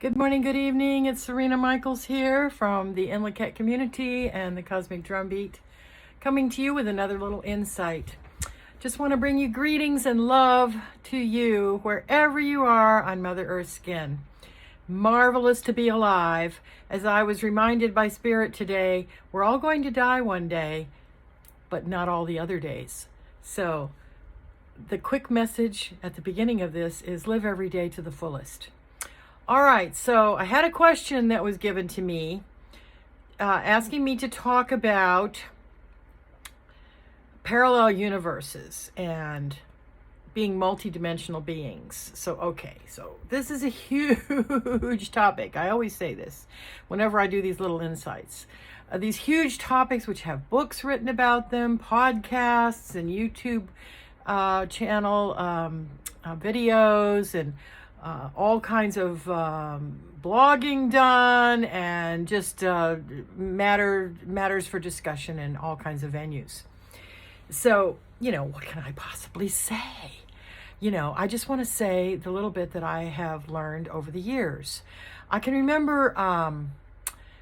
Good morning, good evening. It's Sarina Michaels here from the Inlaket community and the Cosmic Drumbeat, coming to you with another little insight. Just want to bring you greetings and love to you wherever you are on Mother Earth's skin. Marvelous to be alive. As I was reminded by Spirit today, we're all going to die one day, but not all the other days. So the quick message at the beginning of this is live every day to the fullest. All right, so I had a question that was given to me, asking me to talk about parallel universes and being multidimensional beings. So this is a huge topic. I always say this whenever I do these little insights. These huge topics which have books written about them, podcasts and YouTube channel videos, and all kinds of blogging done, and just matters for discussion in all kinds of venues. So, what can I possibly say? I just want to say the little bit that I have learned over the years. I can remember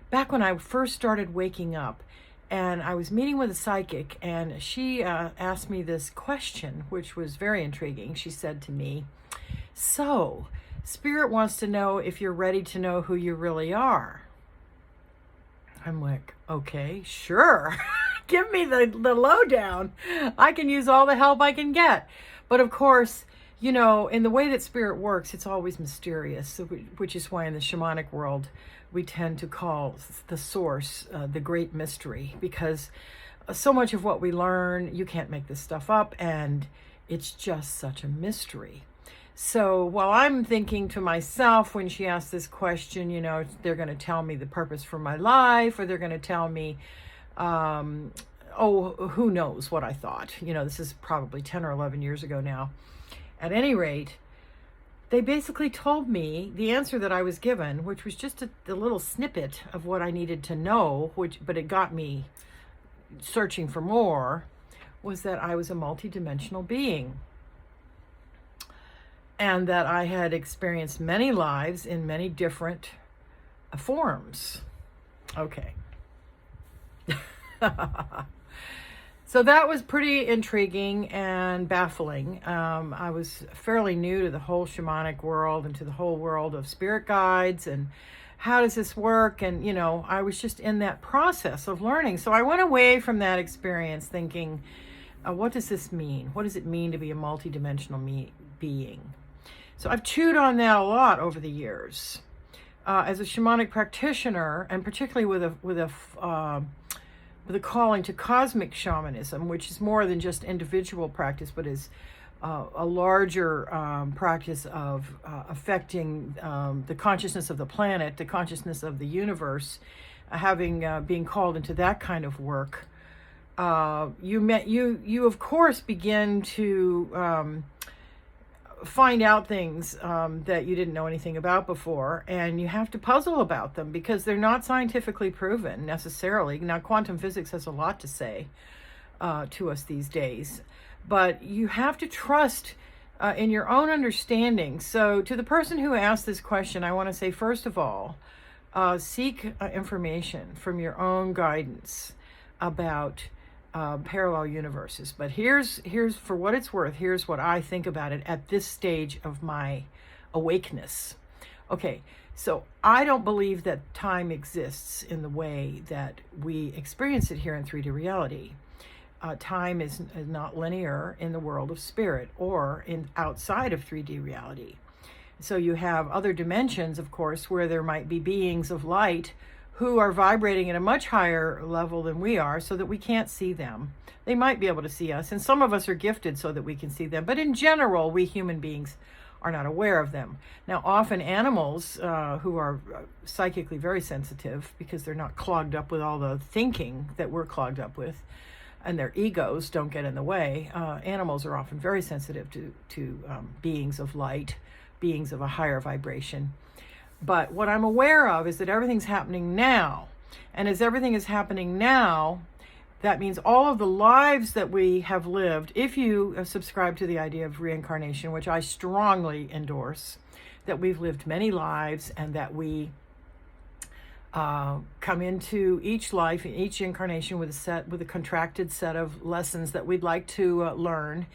back when I first started waking up, and I was meeting with a psychic, and she asked me this question, which was very intriguing. She said to me, "So, Spirit wants to know if you're ready to know who you really are." I'm like, okay, sure. Give me the lowdown. I can use all the help I can get. But of course, in the way that Spirit works, it's always mysterious, which is why in the shamanic world, we tend to call the source the great mystery, because so much of what we learn, you can't make this stuff up, and it's just such a mystery. So while I'm thinking to myself when she asked this question, they're going to tell me the purpose for my life, or they're going to tell me, who knows what I thought. This is probably 10 or 11 years ago now. At any rate, they basically told me the answer that I was given, which was just a little snippet of what I needed to know, but it got me searching for more, was that I was a multidimensional being. And that I had experienced many lives in many different forms. Okay. So that was pretty intriguing and baffling. I was fairly new to the whole shamanic world and to the whole world of spirit guides and how does this work? And, I was just in that process of learning. So I went away from that experience thinking, what does this mean? What does it mean to be a multidimensional being? So I've chewed on that a lot over the years. As a shamanic practitioner, and particularly with a calling to cosmic shamanism, which is more than just individual practice, but is a larger practice of affecting the consciousness of the planet, the consciousness of the universe, being called into that kind of work. You of course begin to find out things that you didn't know anything about before, and you have to puzzle about them because they're not scientifically proven necessarily. Now, quantum physics has a lot to say to us these days, but you have to trust in your own understanding. So to the person who asked this question, I want to say, first of all, seek information from your own guidance about parallel universes. But here's for what it's worth, here's what I think about it at this stage of my awakeness. Okay, so I don't believe that time exists in the way that we experience it here in 3D reality. Time is not linear in the world of spirit or outside of 3D reality. So you have other dimensions, of course, where there might be beings of light who are vibrating at a much higher level than we are, so that we can't see them. They might be able to see us, and some of us are gifted so that we can see them, but in general, we human beings are not aware of them. Now, often animals who are psychically very sensitive, because they're not clogged up with all the thinking that we're clogged up with, and their egos don't get in the way, animals are often very sensitive to beings of light, beings of a higher vibration. But what I'm aware of is that everything's happening now. And as everything is happening now, that means all of the lives that we have lived, if you subscribe to the idea of reincarnation, which I strongly endorse, that we've lived many lives, and that we come into each life, each incarnation with a contracted set of lessons that we'd like to learn.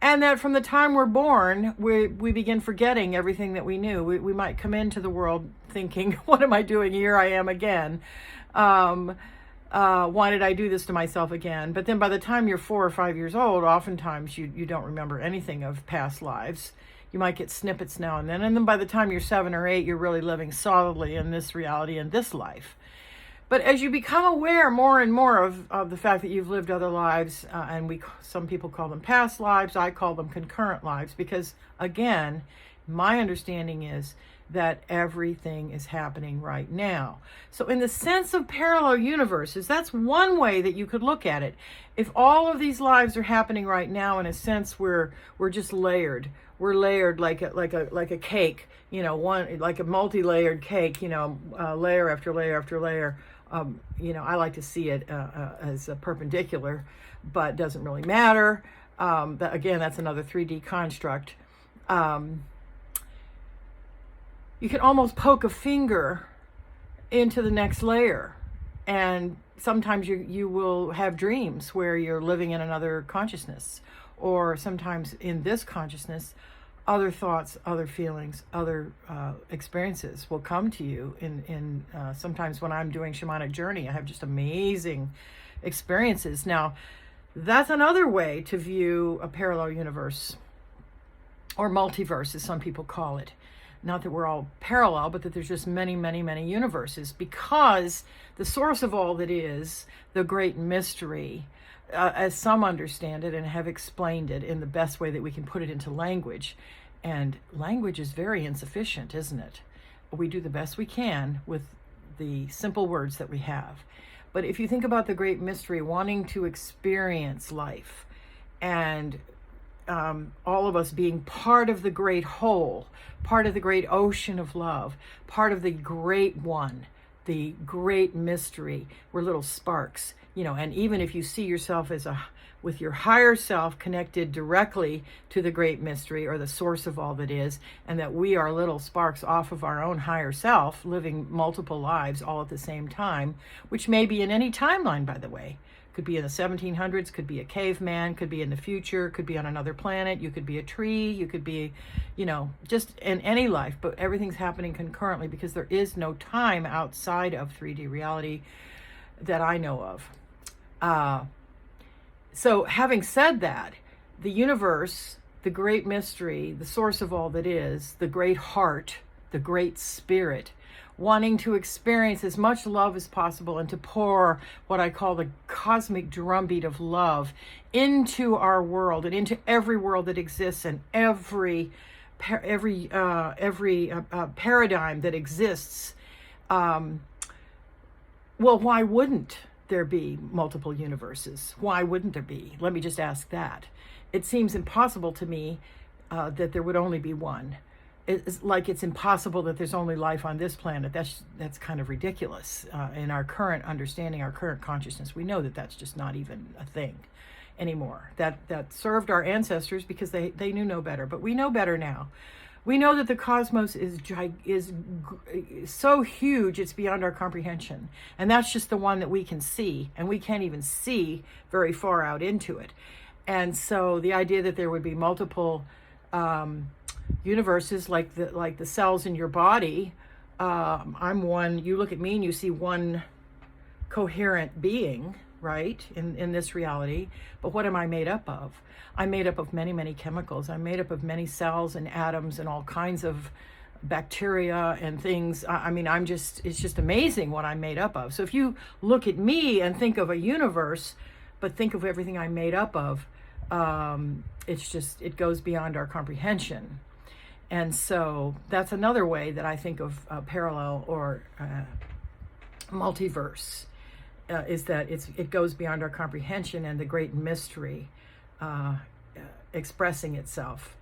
And that from the time we're born, we begin forgetting everything that we knew. We might come into the world thinking, what am I doing? Here I am again. Why did I do this to myself again? But then by the time you're 4 or 5 years old, oftentimes you don't remember anything of past lives. You might get snippets now and then. And then by the time you're 7 or 8, you're really living solidly in this reality, in this life. But as you become aware more and more of the fact that you've lived other lives, and some people call them past lives, I call them concurrent lives, because again, my understanding is that everything is happening right now. So in the sense of parallel universes, that's one way that you could look at it. If all of these lives are happening right now, in a sense, we're just layered. We're layered like a cake, one like a multi-layered cake, layer after layer after layer. I like to see it as a perpendicular, but it doesn't really matter. Again, that's another 3D construct. You can almost poke a finger into the next layer, and sometimes you will have dreams where you're living in another consciousness, or sometimes in this consciousness, other thoughts, other feelings, other experiences will come to you. Sometimes when I'm doing shamanic journey, I have just amazing experiences. Now, that's another way to view a parallel universe, or multiverse, as some people call it. Not that we're all parallel, but that there's just many, many, many universes, because the source of all that is the great mystery, as some understand it and have explained it in the best way that we can put it into language. And language is very insufficient, isn't it? We do the best we can with the simple words that we have. But if you think about the great mystery, wanting to experience life, and all of us being part of the great whole, part of the great ocean of love, part of the great one, the great mystery, we're little sparks. And even if you see yourself with your higher self connected directly to the great mystery, or the source of all that is, and that we are little sparks off of our own higher self, living multiple lives all at the same time, which may be in any timeline, by the way. Could be in the 1700s, could be a caveman, could be in the future, could be on another planet, you could be a tree, you could be, just in any life, but everything's happening concurrently, because there is no time outside of 3D reality that I know of. So having said that, the universe, the great mystery, the source of all that is, the great heart, the great spirit, wanting to experience as much love as possible, and to pour what I call the cosmic drumbeat of love into our world, and into every world that exists, and every paradigm that exists. Well, why wouldn't there be multiple universes? Why wouldn't there be? Let me just ask that. It seems impossible to me that there would only be one. It's like it's impossible that there's only life on this planet. That's kind of ridiculous. In our current understanding, our current consciousness, we know that that's just not even a thing anymore. That served our ancestors because they knew no better. But we know better now. We know that the cosmos is so huge, it's beyond our comprehension. And that's just the one that we can see. And we can't even see very far out into it. And so the idea that there would be multiple universes, like the cells in your body, I'm one. You look at me and you see one coherent being, right, in this reality. But what am I made up of? I'm made up of many, many chemicals. I'm made up of many cells and atoms and all kinds of bacteria and things. It's just amazing what I'm made up of. So if you look at me and think of a universe, but think of everything I'm made up of, it goes beyond our comprehension. And so that's another way that I think of parallel or multiverse, is that it goes beyond our comprehension, and the great mystery expressing itself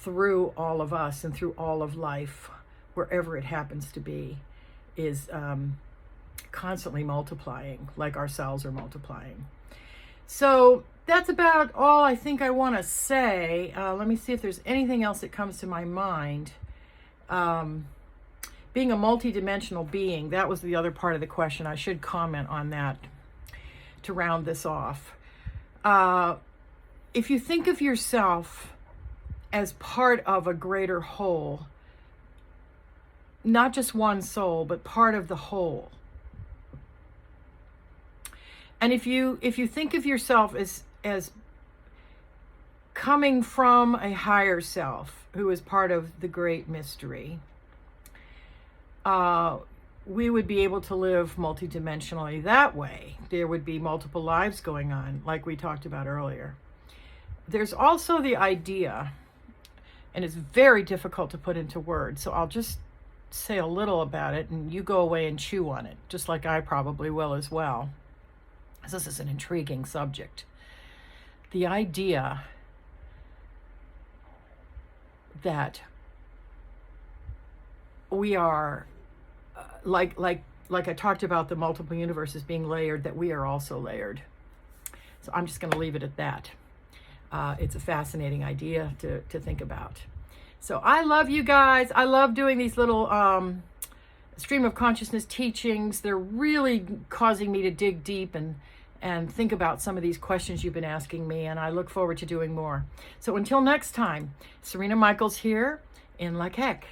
through all of us and through all of life, wherever it happens to be, is constantly multiplying, like our cells are multiplying. So that's about all I think I want to say. Let me see if there's anything else that comes to my mind. being a multidimensional being, that was the other part of the question. I should comment on that to round this off. If you think of yourself as part of a greater whole, not just one soul, but part of the whole. And if you think of yourself as coming from a higher self who is part of the great mystery, we would be able to live multidimensionally that way. There would be multiple lives going on, like we talked about earlier. There's also the idea, and it's very difficult to put into words, so I'll just say a little about it and you go away and chew on it, just like I probably will as well. This is an intriguing subject. The idea that we are, like I talked about the multiple universes being layered, that we are also layered. So I'm just going to leave it at that. It's a fascinating idea to think about. So I love you guys. I love doing these little stream of consciousness teachings. They're really causing me to dig deep and think about some of these questions you've been asking me, and I look forward to doing more. So until next time, Sarina Michaels here in Like Heck.